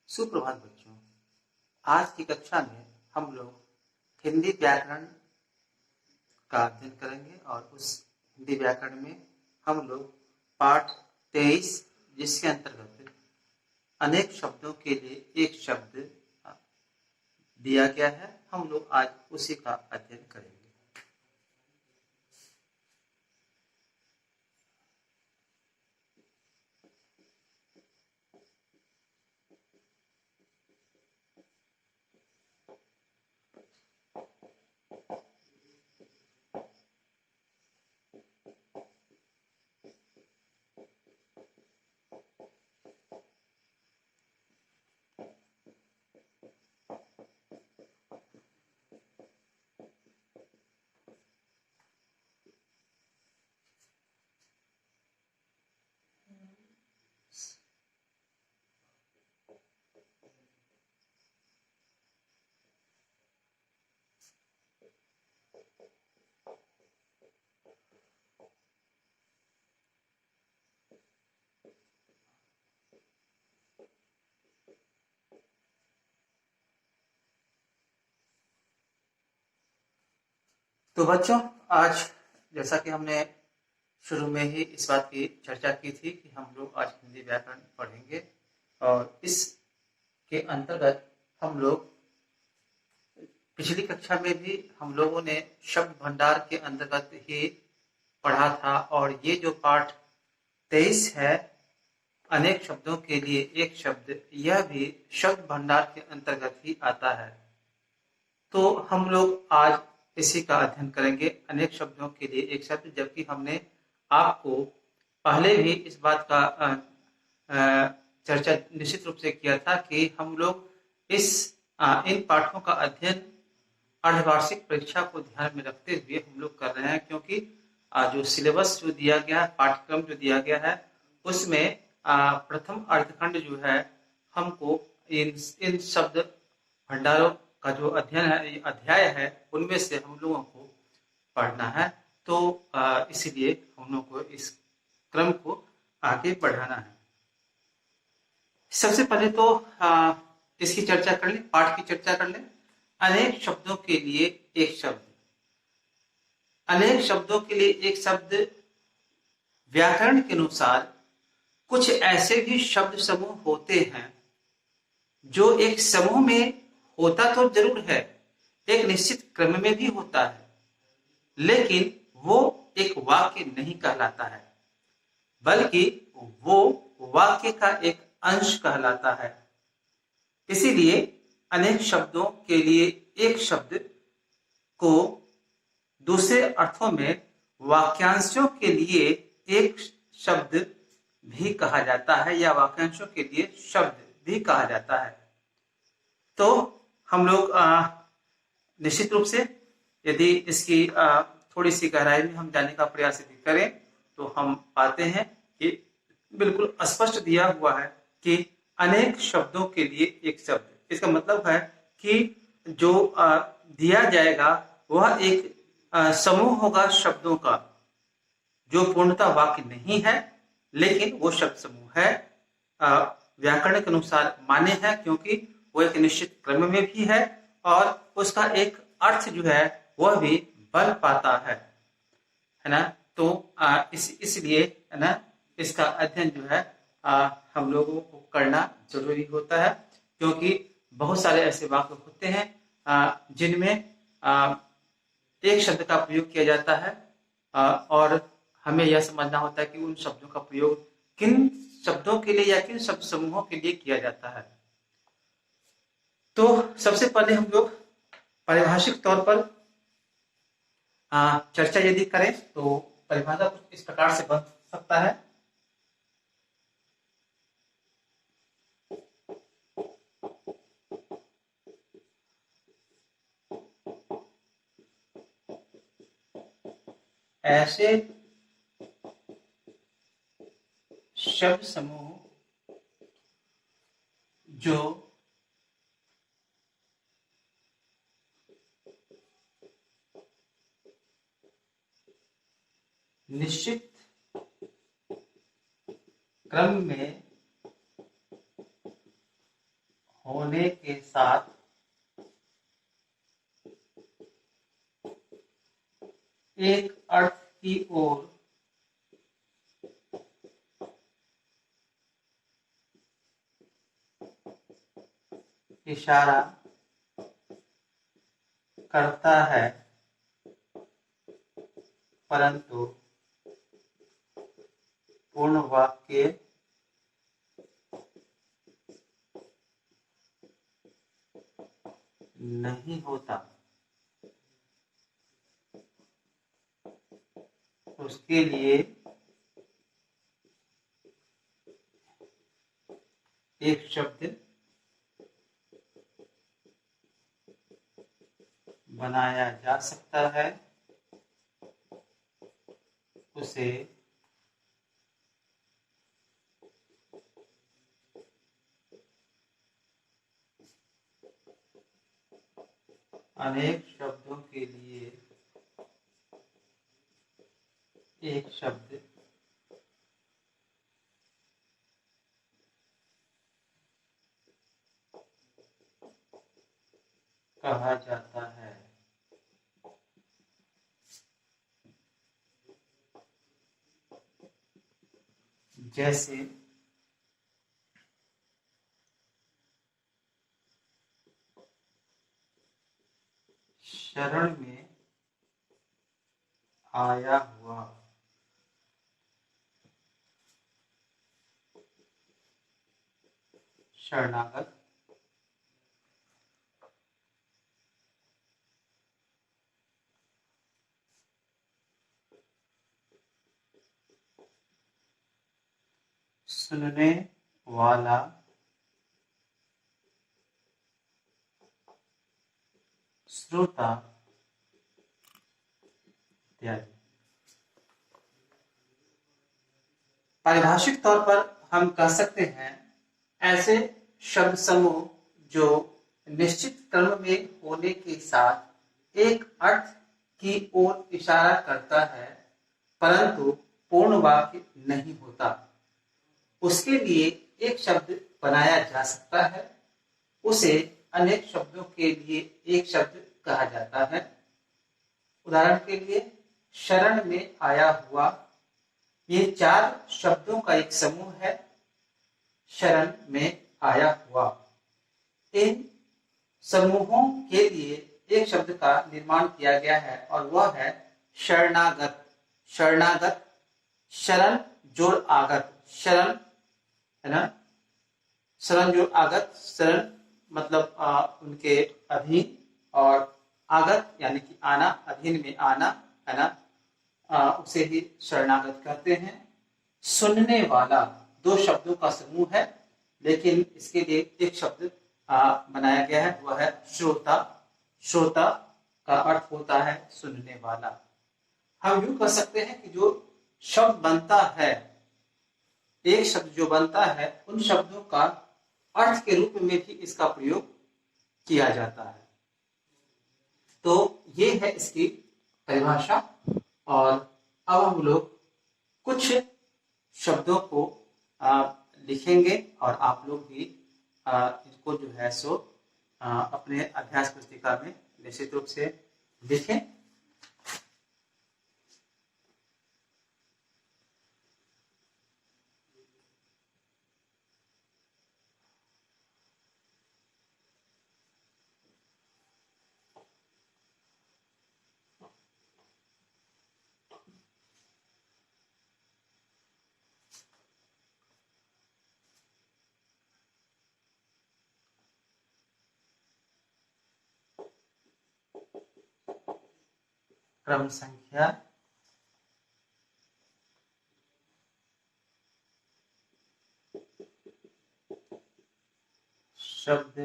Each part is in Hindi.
सुप्रभात बच्चों। आज की कक्षा में हम लोग हिंदी व्याकरण का अध्ययन करेंगे और उस हिंदी व्याकरण में हम लोग पाठ 23 जिसके अंतर्गत अनेक शब्दों के लिए एक शब्द दिया गया है, हम लोग आज उसी का अध्ययन करेंगे। तो बच्चों, आज जैसा कि हमने शुरू में ही इस बात की चर्चा की थी कि हम लोग आज हिंदी व्याकरण पढ़ेंगे और इसके अंतर्गत हम लोग पिछली कक्षा में भी हम लोगों ने शब्द भंडार के अंतर्गत ही पढ़ा था और ये जो पाठ 23 है, अनेक शब्दों के लिए एक शब्द, यह भी शब्द भंडार के अंतर्गत ही आता है। तो हम लोग आज इसी का अध्ययन करेंगे, अनेक शब्दों के लिए एक शब्द, जबकि हमने आपको पहले भी इस बात का चर्चा निश्चित रूप से किया था कि हम लोग इन पाठों का अध्ययन अर्धवार्षिक परीक्षा को ध्यान में रखते हुए हम लोग कर रहे हैं, क्योंकि जो सिलेबस जो दिया गया है, पाठ्यक्रम जो दिया गया है, उसमें प्रथम अर्धखंड जो है हमको इन शब्द भंडारों का जो अध्ययन है, अध्याय है, उनमें से हम लोगों को पढ़ना है। तो इसलिए हम लोगों को इस क्रम को आगे बढ़ाना है। सबसे पहले तो इसकी चर्चा कर लें, पाठ की चर्चा कर लें। अनेक शब्दों के लिए एक शब्द। अनेक शब्दों के लिए एक शब्द व्याकरण के अनुसार कुछ ऐसे भी शब्द समूह होते हैं जो एक समूह में होता तो जरूर है, एक निश्चित क्रम में भी होता है, लेकिन वो एक वाक्य नहीं कहलाता है, बल्कि वो वाक्य का एक अंश कहलाता है। इसीलिए अनेक शब्दों के लिए एक शब्द को दूसरे अर्थों में वाक्यांशों के लिए एक शब्द भी कहा जाता है या वाक्यांशों के लिए शब्द भी कहा जाता है। तो हम लोग निश्चित रूप से यदि इसकी थोड़ी सी गहराई में हम जाने का प्रयास यदि करें तो हम पाते हैं कि बिल्कुल स्पष्ट दिया हुआ है कि अनेक शब्दों के लिए एक शब्द। इसका मतलब है कि जो दिया जाएगा वह एक समूह होगा शब्दों का, जो पूर्णतः वाक्य नहीं है, लेकिन वो शब्द समूह है, व्याकरण के अनुसार मान्य है, क्योंकि वो एक निश्चित क्रम में भी है और उसका एक अर्थ जो है वह भी बन पाता है ना। तो इसलिए है ना, इसका अध्ययन जो है हम लोगों को करना जरूरी होता है, क्योंकि बहुत सारे ऐसे वाक्य होते हैं जिनमें एक शब्द का प्रयोग किया जाता है और हमें यह समझना होता है कि उन शब्दों का प्रयोग किन शब्दों के लिए या किन शब्द समूहों के लिए किया जाता है। तो सबसे पहले हम लोग पारिभाषिक तौर पर चर्चा यदि करें तो परिभाषा कुछ इस प्रकार से बन सकता है। ऐसे शब्द समूह जो निश्चित क्रम में होने के साथ एक अर्थ की ओर इशारा करता है, परंतु पूर्ण वाक्य नहीं होता। उसके लिए एक शब्द बनाया जा सकता है, उसे अनेक शब्दों के लिए एक शब्द कहा जाता है। जैसे शरण में आया हुआ, शरणागत, सुनने वाला, श्रोता इत्यादि। पारिभाषिक तौर पर हम कह सकते हैं ऐसे शब्द समूह जो निश्चित क्रम में होने के साथ एक अर्थ की ओर इशारा करता है, परंतु पूर्ण वाक्य नहीं होता। उसके लिए एक शब्द बनाया जा सकता है, उसे अनेक शब्दों के लिए एक शब्द कहा जाता है। उदाहरण के लिए शरण में आया हुआ, ये 4 शब्दों का एक समूह है। शरण में आया हुआ, इन समूहों के लिए एक शब्द का निर्माण किया गया है और वह है शरणागत। शरणागत, शरण जोड़ आगत, शरण है ना, शरण जोड़ आगत, शरण मतलब उनके अधीन, और आगत यानी कि आना, अधीन में आना, है ना, उसे ही शरणागत कहते हैं। सुनने वाला 2 शब्दों का समूह है, लेकिन इसके लिए एक शब्द बनाया गया है, वह है श्रोता। श्रोता का अर्थ होता है सुनने वाला। हम यूं कह सकते हैं कि जो शब्द बनता है, एक शब्द जो बनता है, उन शब्दों का अर्थ के रूप में भी इसका प्रयोग किया जाता है। तो ये है इसकी परिभाषा। और अब हम लोग कुछ शब्दों को लिखेंगे और आप लोग भी इसको जो है सो अपने अभ्यास पुस्तिका में निश्चित रूप से लिखें। क्रम संख्या शब्द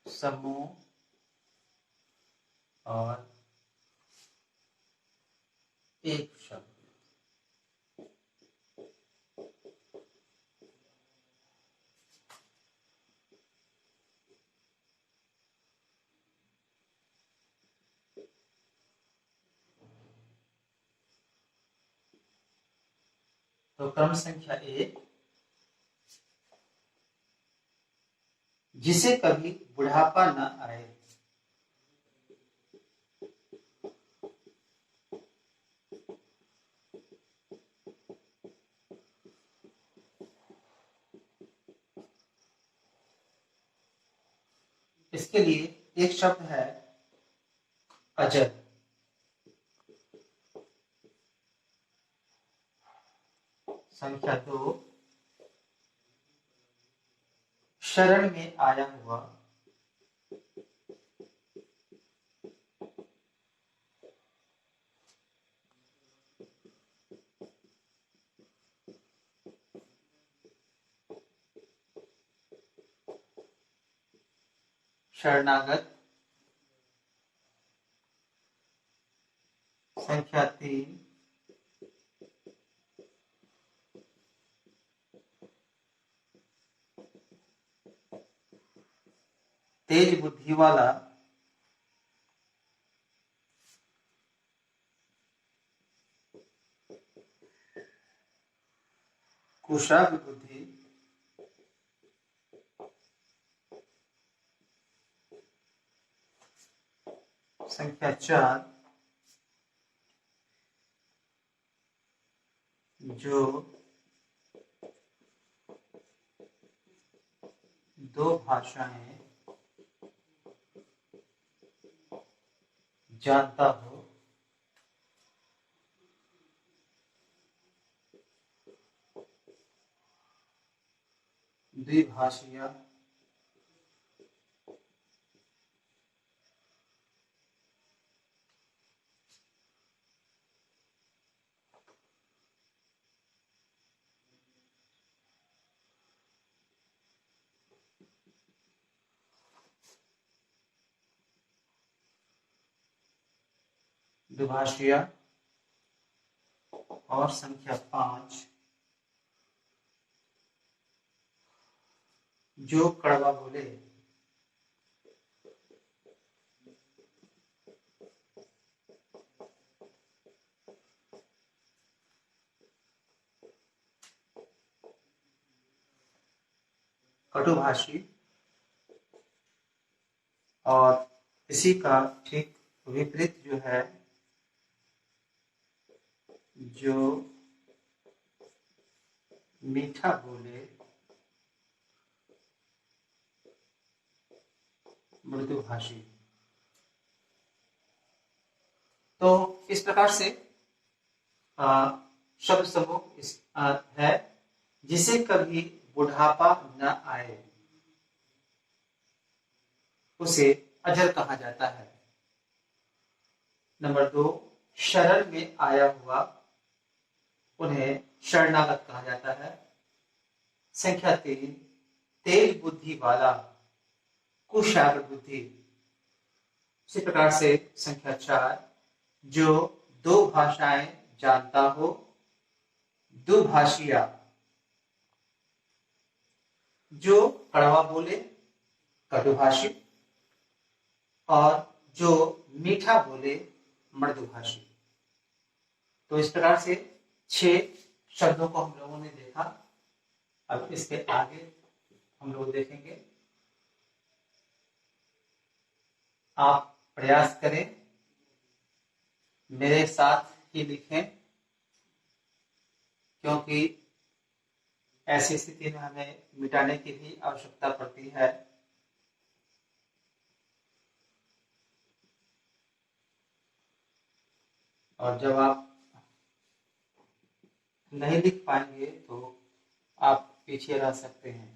समूह और एक शब्द। तो क्रम संख्या 1 जिसे कभी बुढ़ापा न आए। इसके लिए एक शब्द है अजर। संख्या 2, शरण में आया हुआ शरणागत। संख्या 3, तेज बुद्धि वाला कुशाग्र बुद्धि। संख्या 4, जो 2 भाषाएं जानता हो। द्विभाषिया। द्विभाषिया। और संख्या 5, जो कड़वा बोले। कटुभाषी। और इसी का ठीक विपरीत जो है, जो मीठा बोले, मृदुभाषी। तो इस प्रकार से शब्द समूह है जिसे कभी बुढ़ापा न आए, उसे अजर कहा जाता है। नंबर 2, शरण में आया हुआ, उन्हें शरणागत कहा जाता है। संख्या 3, तेज बुद्धि वाला, कुशाग्र बुद्धि। इसी प्रकार से संख्या 4, जो 2 भाषाएं जानता हो, दुभाषिया। जो कड़वा बोले, कटुभाषी। और जो मीठा बोले, मृदुभाषी। तो इस प्रकार से 6 शब्दों को हम लोगों ने देखा। अब इसके आगे हम लोग देखेंगे। आप प्रयास करें, मेरे साथ ही लिखें, क्योंकि ऐसी स्थिति में हमें मिटाने की भी आवश्यकता पड़ती है। और जब आप नहीं लिख पाएंगे तो आप पीछे रह सकते हैं।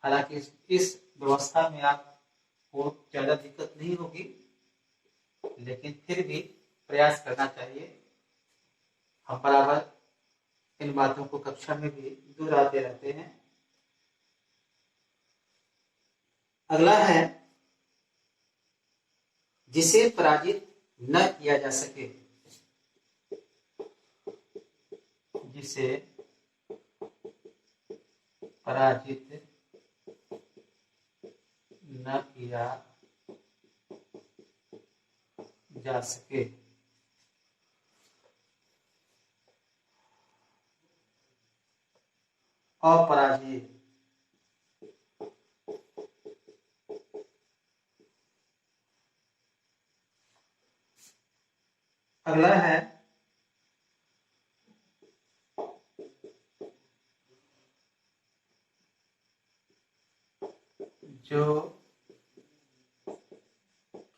हालांकि इस व्यवस्था में आपको ज्यादा दिक्कत नहीं होगी, लेकिन फिर भी प्रयास करना चाहिए। हम बराबर इन बातों को कक्षा में भी दोहराते रहते हैं। अगला है जिसे पराजित न किया जा सके। जिसे पराजित न किया जा सके। अपराजित। अगला है जो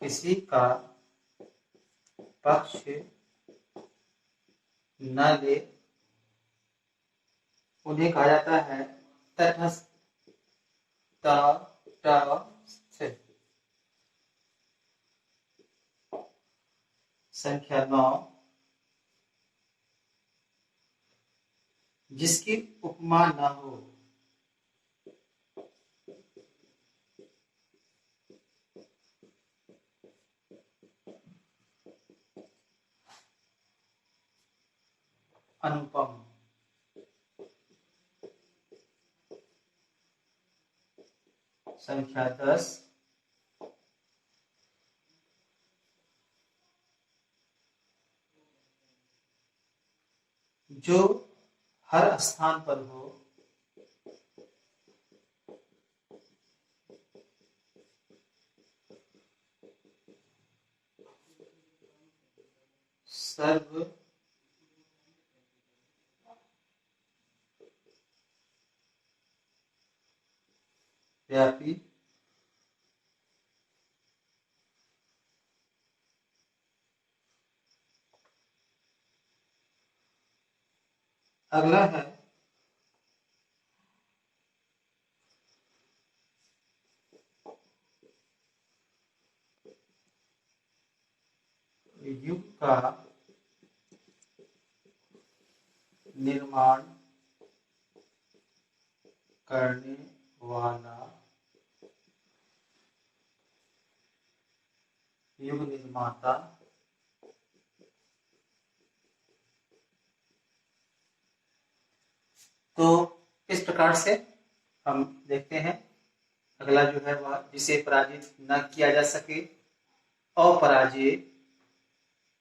किसी का पक्ष न ले उन्हें कहा जाता है तटस्थ। संख्या 9, जिसकी उपमा न हो। अनुपम। संख्या 10, जो हर स्थान पर हो। सर्व व्यापी। अगला है युग का निर्माण करने वाला युग निर्माता। तो इस प्रकार से हम देखते हैं। अगला जो है वह जिसे पराजित न किया जा सके, अपराजय,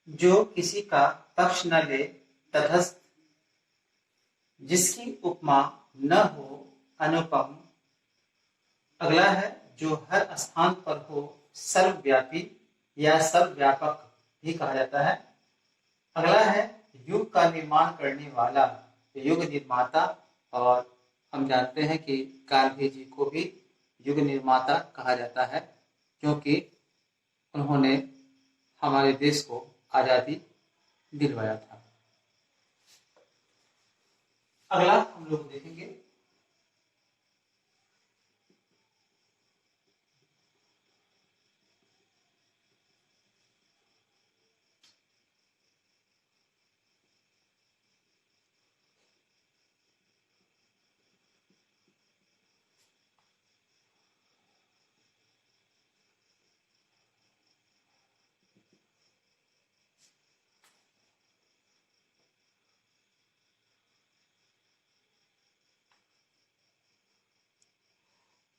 जो किसी का पक्ष न ले, तटस्थ, जिसकी उपमा न हो, अनुपम। अगला है जो हर स्थान पर हो, सर्वव्यापी या सर्वव्यापक भी कहा जाता है। अगला है युग का निर्माण करने वाला, युग निर्माता। और हम जानते हैं कि गांधी जी को भी युग निर्माता कहा जाता है, क्योंकि उन्होंने हमारे देश को आजादी दिलवाया था। अगला हम लोग देखेंगे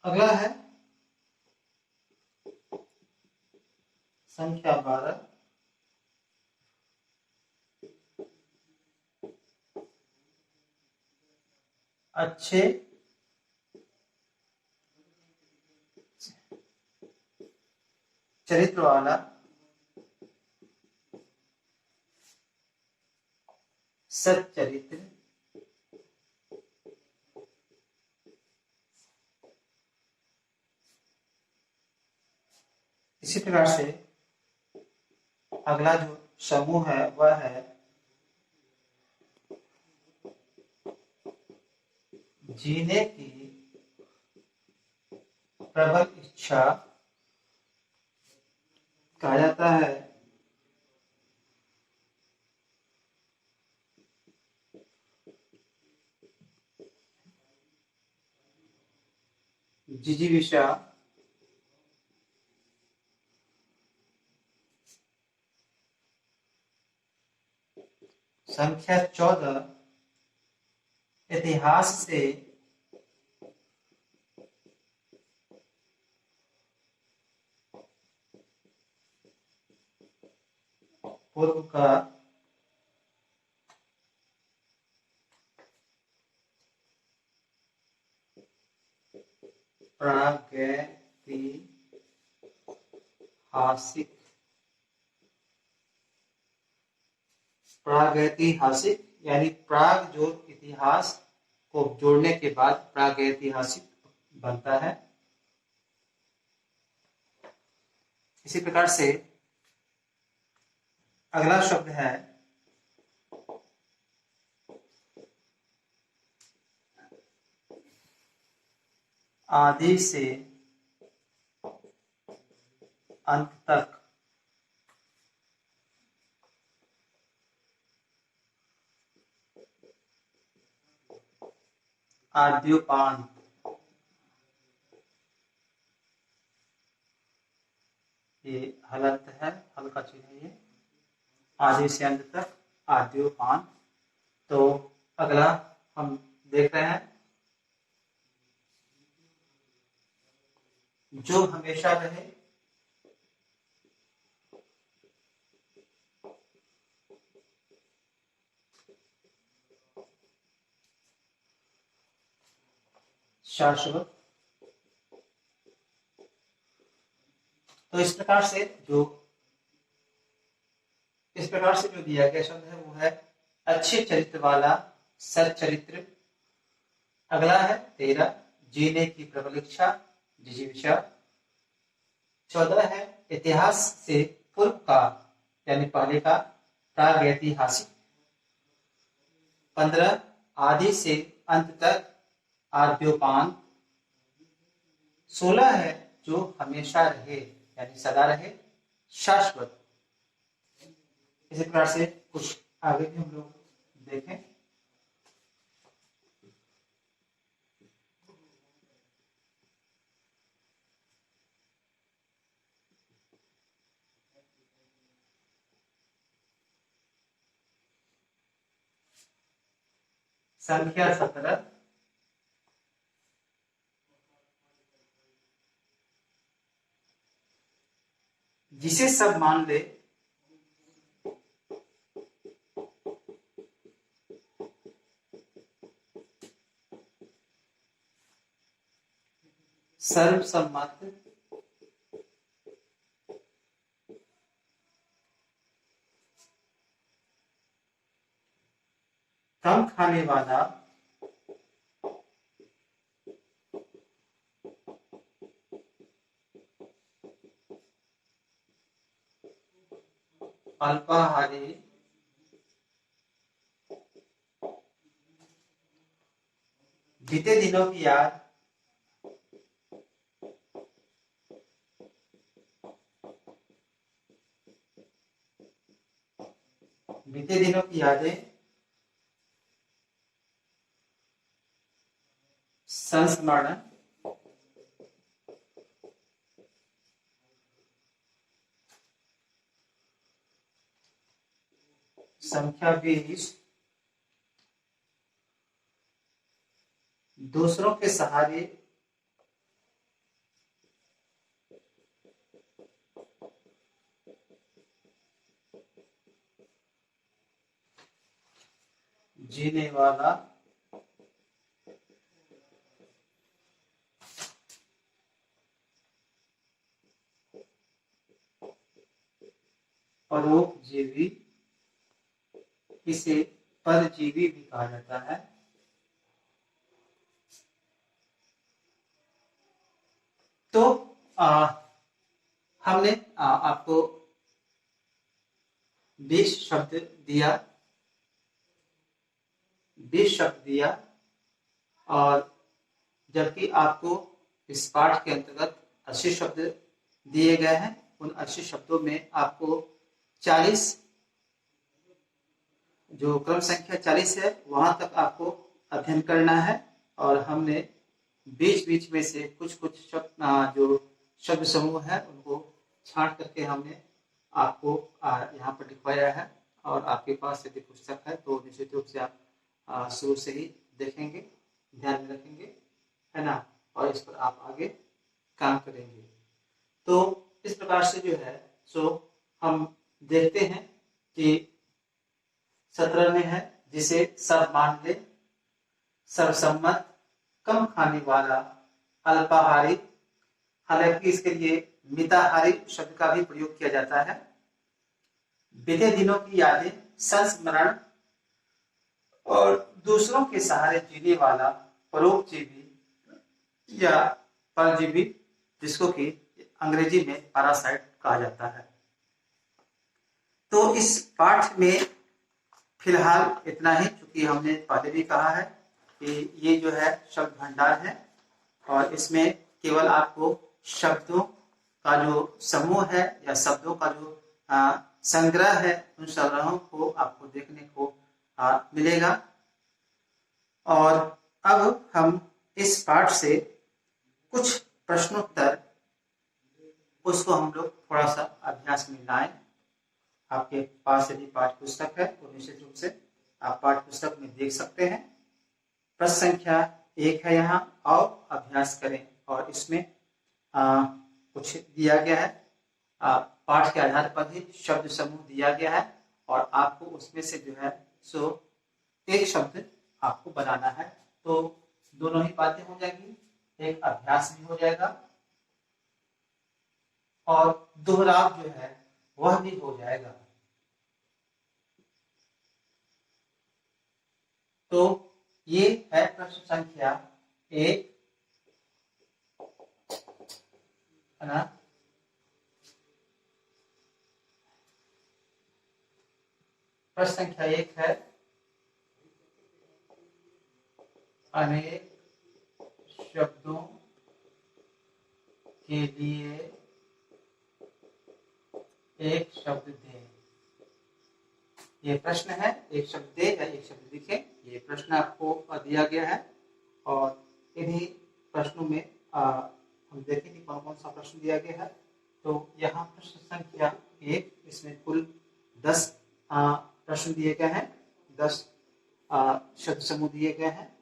अगला है संख्या 12, अच्छे चरित्र वाला सच्चरित्र। इसी प्रकार से अगला जो समूह है वह है जीने की प्रबल इच्छा। कहा जाता है जिजीविषा। संख्या 14, इतिहास से पूर्व का प्रागैतिहासिक प्रागैतिहासिक यानी प्राग जोड़ इतिहास को जोड़ने के बाद प्रागैतिहासिक बनता है। इसी प्रकार से अगला शब्द है आदि से अंत तक। आद्योपांत, ये हलंत है, हल का चिन्ह है ये। आदि से अंत तक आद्योपांत। तो अगला हम देख रहे हैं जो हमेशा रहे, शाश्वत। तो इस प्रकार से जो दिया गया शब्द है वो है अच्छे चरित्र वाला, सच्चरित्र। अगला है 13 जीने की प्रबल इच्छा, जिजीविषा। 14 है इतिहास से पूर्व का यानी पहले का, प्रागैतिहासिक। 15 आदि से अंत तक, आद्योपांत। 16 है जो हमेशा रहे यानी सदा रहे, शाश्वत। इसी प्रकार से कुछ आगे भी हम लोग देखें। संख्या 17 जिसे सब मान ले, सर्वसम्मत, कम खाने वाला, अल्पाहारी, बीते दिनों की याद, बीते दिनों की यादें, संस्मरण। संख्या 20 दूसरों के सहारे, जीने वाला, परोपजीवी, इसे परजीवी भी कहा जाता है। तो हमने आपको 20 शब्द दिया, 20 शब्द दिया, और जबकि आपको इस पाठ के अंतर्गत 80 शब्द दिए गए हैं। उन 80 शब्दों में आपको 40, जो क्रम संख्या 40 है वहां तक आपको अध्ययन करना है। और हमने बीच बीच में से कुछ शब्द, जो शब्द समूह है उनको छांट करके हमने आपको यहाँ पर लिखवाया है। और आपके पास यदि पुस्तक है तो निश्चित रूप से आप शुरू से ही देखेंगे, ध्यान में रखेंगे, है ना, और इस पर आप आगे काम करेंगे। तो इस प्रकार से जो है सो हम देखते हैं कि 17 में है जिसे सब मान ले, सर्वसम्मत, कम खाने वाला, अल्पाहारी। हालांकि इसके लिए मिताहारी शब्द का भी प्रयोग किया जाता है। बीते दिनों की यादें, संस्मरण और दूसरों के सहारे जीने वाला परोपजीवी या परजीवी, जिसको कि अंग्रेजी में पैरासाइट कहा जाता है। तो इस पाठ में फिलहाल इतना ही, चूंकि हमने पहले भी कहा है कि ये जो है शब्द भंडार है और इसमें केवल आपको शब्दों का जो समूह है या शब्दों का जो संग्रह है, उन संग्रहों को आपको देखने को मिलेगा। और अब हम इस पाठ से कुछ प्रश्नोत्तर, उसको हम लोग थोड़ा सा अभ्यास में लाएं। आपके पास यदि पाठ्य पुस्तक है तो निश्चित रूप से आप पाठ्य पुस्तक में देख सकते हैं। प्रश्न संख्या 1 है यहाँ, आओ अभ्यास करें। और इसमें कुछ दिया गया है, पाठ के आधार पर ही शब्द समूह दिया गया है और आपको उसमें से जो है सो एक शब्द आपको बनाना है। तो दोनों ही बातें हो जाएगी, एक अभ्यास भी हो जाएगा और दोहराव जो है वह भी हो जाएगा। तो ये है प्रश्न संख्या 1, है ना। प्रश्न संख्या 1 है, अनेक शब्दों के लिए एक शब्द दे। ये प्रश्न है, एक शब्द दे या एक शब्द लिखे, ये प्रश्न आपको दिया गया है। और इन्हीं प्रश्नों में हम देखेंगे कौन कौन सा प्रश्न दिया गया है। तो यहाँ प्रश्न संख्या 1, इसमें कुल 10 प्रश्न दिए गए हैं, 10 शब्द समूह दिए गए हैं।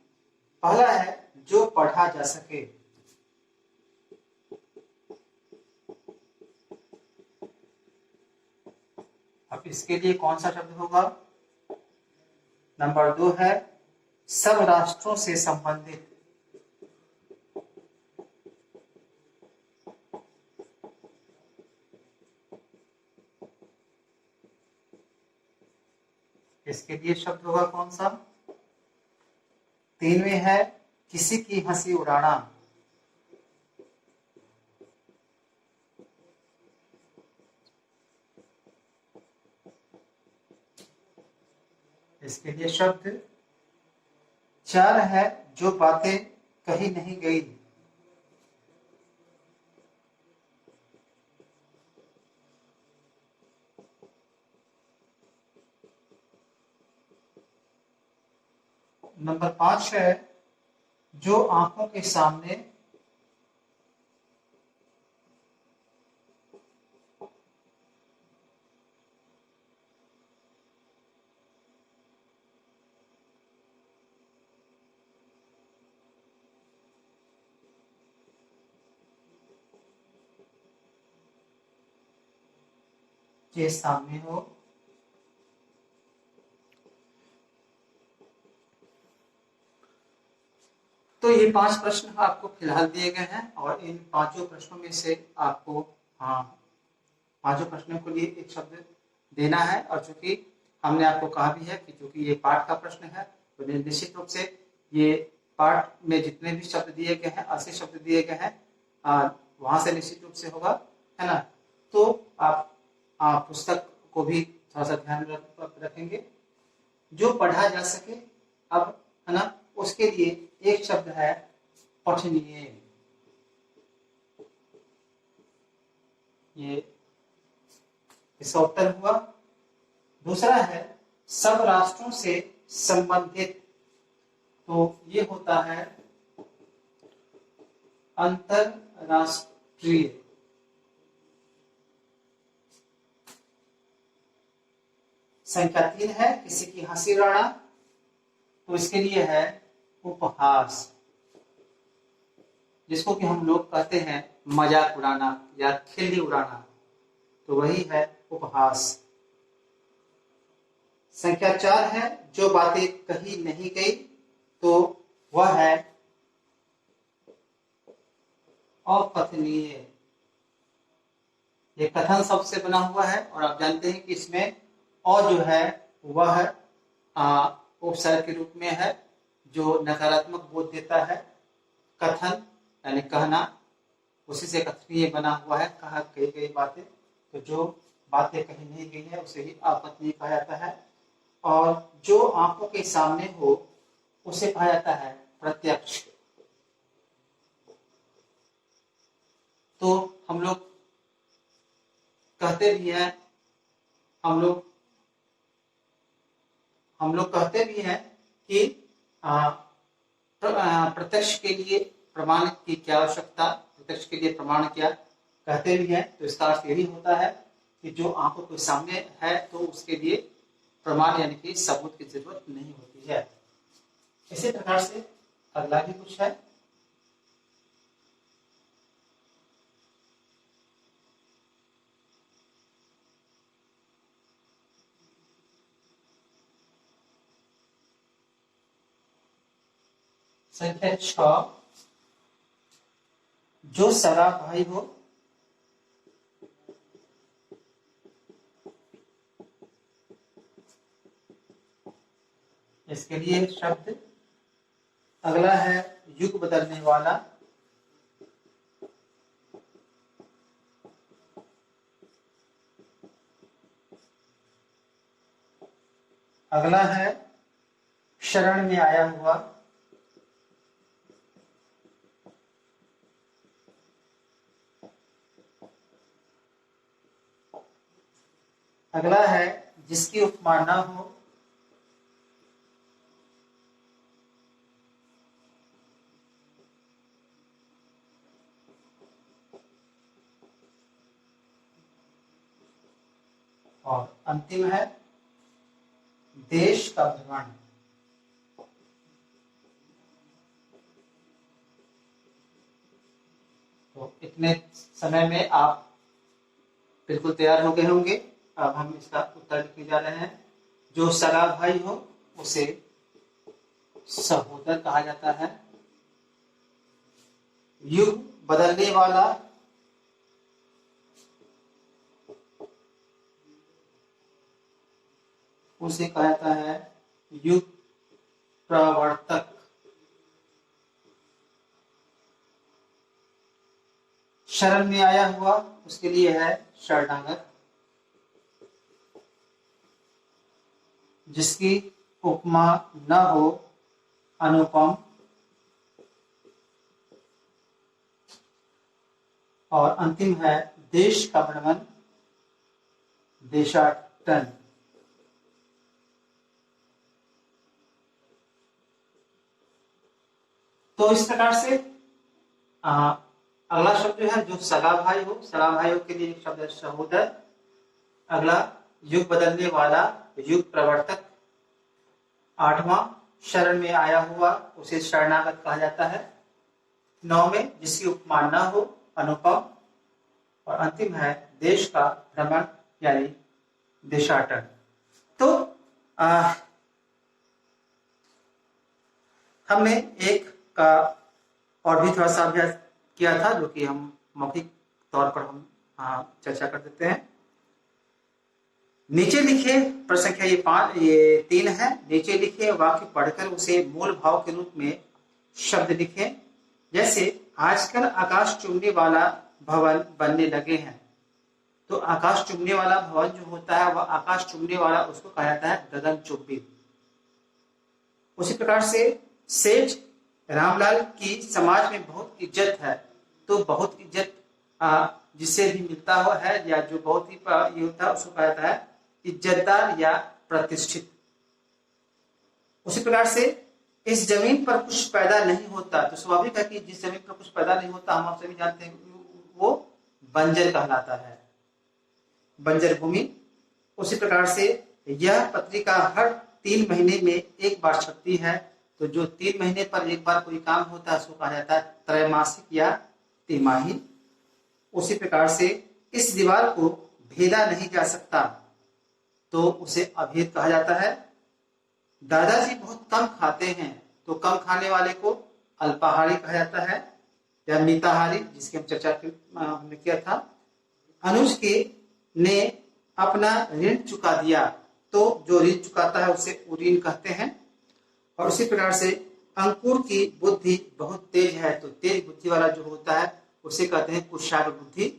पहला है जो पढ़ा जा सके। अब इसके लिए कौन सा शब्द होगा? नंबर 2 है सब राष्ट्रों से संबंधित। इसके लिए शब्द होगा कौन सा? 3 में है किसी की हंसी उड़ाना। इसके लिए शब्द 4 है जो बातें कही नहीं गई। नंबर 5 है जो आंखों के सामने के सामने हो। तो ये 5 प्रश्न आपको फिलहाल दिए गए हैं और इन 5 प्रश्नों में से आपको 5 प्रश्नों के लिए एक शब्द देना है। और चूंकि हमने आपको कहा भी है कि चूंकि ये पाठ का प्रश्न है तो निश्चित रूप से ये पाठ में जितने भी शब्द दिए गए हैं, 80 शब्द दिए गए हैं, वहां से निश्चित रूप से होगा, है ना। तो आप पुस्तक को भी थोड़ा सा ध्यान रखेंगे। जो पढ़ा जा सके, अब है ना, उसके लिए एक शब्द है पठनीय। ये इसका उत्तर हुआ। दूसरा है सब राष्ट्रों से संबंधित, तो ये होता है अंतरराष्ट्रीय। संख्या 3 है किसी की हंसी उड़ाना, तो इसके लिए है उपहास, जिसको कि हम लोग कहते हैं मजाक उड़ाना या खिल्ली उड़ाना, तो वही है उपहास। संख्या 4 है जो बातें कही नहीं गई, तो वह है अकथनीय। ये कथन शब्द से बना हुआ है और आप जानते हैं कि इसमें और जो है वह उपसर्ग के रूप में है, जो नकारात्मक बोध देता है। कथन यानी कहना, उसी से कथनीय बना हुआ है, कहा कही गई बातें। तो जो बातें कही नहीं गई है उसे ही अकथनीय कहा जाता है। और जो आंखों के सामने हो उसे कहा जाता है प्रत्यक्ष। तो हम लोग कहते भी हैं, हम लोग कहते भी हैं कि प्रत्यक्ष के लिए प्रमाण की क्या आवश्यकता, प्रत्यक्ष के लिए प्रमाण क्या, कहते भी हैं। तो इसका अर्थ यही होता है कि जो आंखों के सामने है तो उसके लिए प्रमाण यानी कि सबूत की जरूरत नहीं होती है। इसी प्रकार से अगला भी कुछ है। संख्या 6, जो सगा भाई हो इसके लिए शब्द अगला है युग बदलने वाला। अगला है शरण में आया हुआ। अगला है जिसकी उपमा न हो। और अंतिम है देश का भ्रमण। तो इतने समय में आप बिल्कुल तैयार हो गए होंगे। अब हम इसका उत्तर लिखने जा रहे हैं। जो सगा भाई हो उसे सहोदर कहा जाता है। युग बदलने वाला उसे कहा जाता है युग प्रवर्तक। शरण में आया हुआ उसके लिए है शरणागत। जिसकी उपमा न हो अनुपम। और अंतिम है देश का भ्रमण देशाटन। तो इस प्रकार से अगला शब्द जो है जो सगा भाई हो, सगा भाइयों के लिए एक शब्द है सहोदर। अगला युग बदलने वाला, युग प्रवर्तक। 8वां शरण में आया हुआ उसे शरणागत कहा जाता है। 9वें जिसकी उपमा न हो अनुपम। और अंतिम है देश का भ्रमण यानी देशाटन। तो हमने एक का और भी थोड़ा सा अभ्यास किया था जो कि हम मौखिक तौर पर हम चर्चा कर देते हैं। नीचे लिखे प्रश्न संख्या ये 3 है। नीचे लिखे वाक्य पढ़कर उसे मूल भाव के रूप में शब्द लिखें। जैसे आजकल आकाश चुम्बने वाला भवन बनने लगे हैं। तो आकाश चुम्बने वाला भवन जो होता है वह आकाश चुम्बने वाला उसको कहा जाता है गगनचुंबी। उसी प्रकार से सेठ रामलाल की समाज में बहुत इज्जत है। तो बहुत इज्जत जिससे भी मिलता हो है या जो बहुत ही ये होता है उसको कहा जाता है इज्जतदार या प्रतिष्ठित। उसी प्रकार से इस जमीन पर कुछ पैदा नहीं होता। तो स्वाभाविक है कि जिस जमीन पर कुछ पैदा नहीं होता हम आप सभी जानते हैं वो बंजर कहलाता है, बंजर भूमि। उसी प्रकार से यह पत्रिका हर 3 महीने में एक बार छपती है। तो जो 3 महीने पर एक बार कोई काम होता है उसको कहा जाता है त्रैमासिक या तिमाही। उसी प्रकार से इस दीवार को भेदा नहीं जा सकता तो उसे अभेद कहा जाता है। दादाजी बहुत कम खाते हैं तो कम खाने वाले को अल्पाहारी कहा जाता है या मिताहारी, जिसकी हम चर्चा हमने किया था। अनुज के ने अपना ऋण चुका दिया तो जो ऋण चुकाता है उसे उऋण कहते हैं। और उसी प्रकार से अंकुर की बुद्धि बहुत तेज है, तो तेज बुद्धि वाला जो होता है उसे कहते हैं कुशाग्र बुद्धि।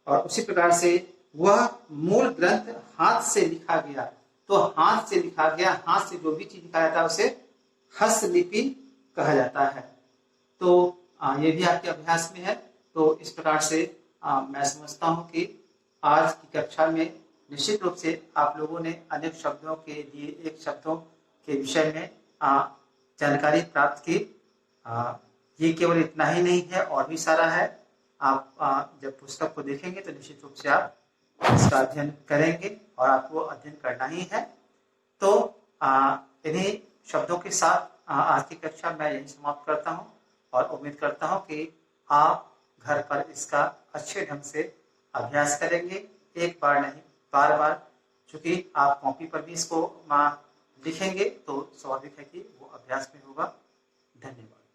और उसी प्रकार से वह मूल ग्रंथ हाथ से लिखा गया, तो हाथ से लिखा गया, हाथ से जो भी चीज लिखा जाता है उसे हस्तलिपि कहा जाता है। तो ये भी आपके अभ्यास में है। तो इस प्रकार से मैं समझता हूं कि आज की कक्षा में निश्चित रूप से आप लोगों ने अनेक शब्दों के लिए एक शब्दों के विषय में जानकारी प्राप्त की। ये केवल इतना ही नहीं है, और भी सारा है। आप जब पुस्तक को देखेंगे तो निश्चित रूप से आप इसका अध्ययन करेंगे, और आपको अध्ययन करना ही है। तो इन्हीं शब्दों के साथ आज की कक्षा मैं यही समाप्त करता हूं, और उम्मीद करता हूं कि आप घर पर इसका अच्छे ढंग से अभ्यास करेंगे, एक बार नहीं बार बार। चूंकि आप कॉपी पर भी इसको लिखेंगे तो स्वाभाविक है कि वो अभ्यास में होगा। धन्यवाद।